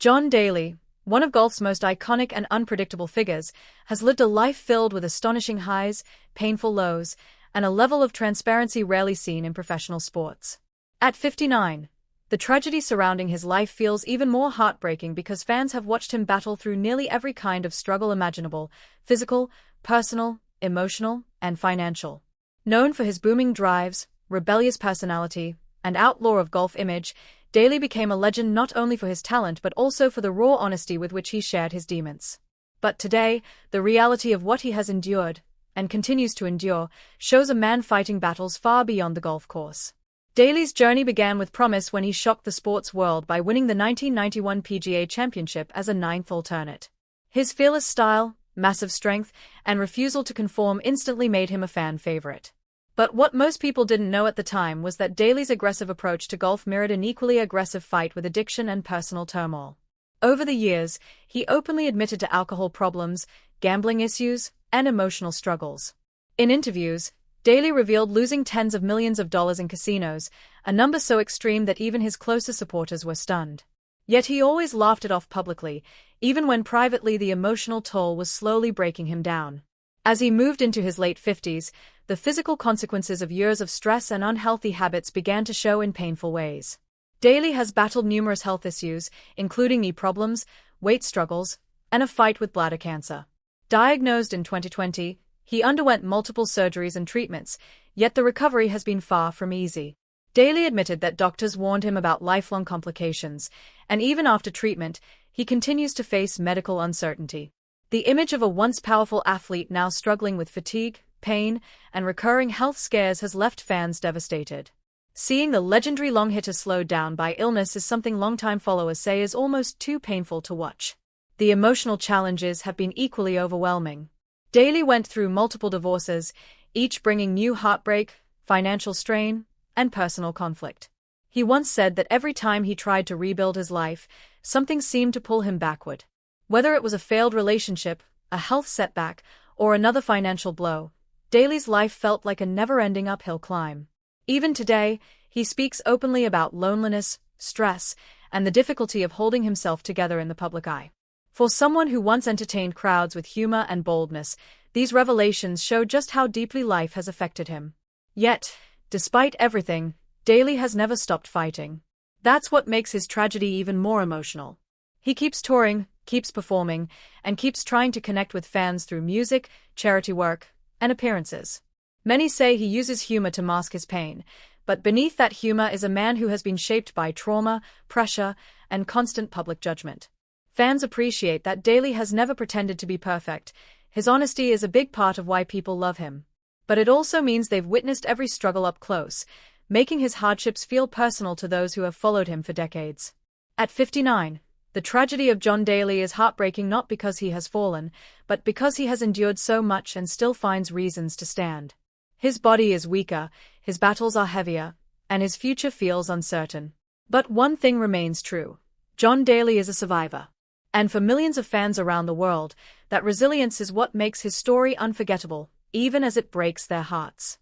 John Daly, one of golf's most iconic and unpredictable figures, has lived a life filled with astonishing highs, painful lows, and a level of transparency rarely seen in professional sports. At 59, the tragedy surrounding his life feels even more heartbreaking because fans have watched him battle through nearly every kind of struggle imaginable: physical, personal, emotional, and financial. Known for his booming drives, rebellious personality, and outlaw of golf image, Daly became a legend not only for his talent but also for the raw honesty with which he shared his demons. But today, the reality of what he has endured, and continues to endure, shows a man fighting battles far beyond the golf course. Daly's journey began with promise when he shocked the sports world by winning the 1991 PGA Championship as a ninth alternate. His fearless style, massive strength, and refusal to conform instantly made him a fan favorite. But what most people didn't know at the time was that Daly's aggressive approach to golf mirrored an equally aggressive fight with addiction and personal turmoil. Over the years, he openly admitted to alcohol problems, gambling issues, and emotional struggles. In interviews, Daly revealed losing tens of millions of dollars in casinos, a number so extreme that even his closest supporters were stunned. Yet he always laughed it off publicly, even when privately the emotional toll was slowly breaking him down. As he moved into his late 50s, the physical consequences of years of stress and unhealthy habits began to show in painful ways. Daly has battled numerous health issues, including knee problems, weight struggles, and a fight with bladder cancer. Diagnosed in 2020, he underwent multiple surgeries and treatments, yet the recovery has been far from easy. Daly admitted that doctors warned him about lifelong complications, and even after treatment, he continues to face medical uncertainty. The image of a once powerful athlete now struggling with fatigue, pain, and recurring health scares has left fans devastated. Seeing the legendary long hitter slowed down by illness is something longtime followers say is almost too painful to watch. The emotional challenges have been equally overwhelming. Daly went through multiple divorces, each bringing new heartbreak, financial strain, and personal conflict. He once said that every time he tried to rebuild his life, something seemed to pull him backward. Whether it was a failed relationship, a health setback, or another financial blow, Daly's life felt like a never-ending uphill climb. Even today, he speaks openly about loneliness, stress, and the difficulty of holding himself together in the public eye. For someone who once entertained crowds with humor and boldness, these revelations show just how deeply life has affected him. Yet, despite everything, Daly has never stopped fighting. That's what makes his tragedy even more emotional. He keeps touring, keeps performing, and keeps trying to connect with fans through music, charity work, and appearances. Many say he uses humor to mask his pain, but beneath that humor is a man who has been shaped by trauma, pressure, and constant public judgment. Fans appreciate that Daly has never pretended to be perfect. His honesty is a big part of why people love him. But it also means they've witnessed every struggle up close, making his hardships feel personal to those who have followed him for decades. At 59, the tragedy of John Daly is heartbreaking not because he has fallen, but because he has endured so much and still finds reasons to stand. His body is weaker, his battles are heavier, and his future feels uncertain. But one thing remains true: John Daly is a survivor. And for millions of fans around the world, that resilience is what makes his story unforgettable, even as it breaks their hearts.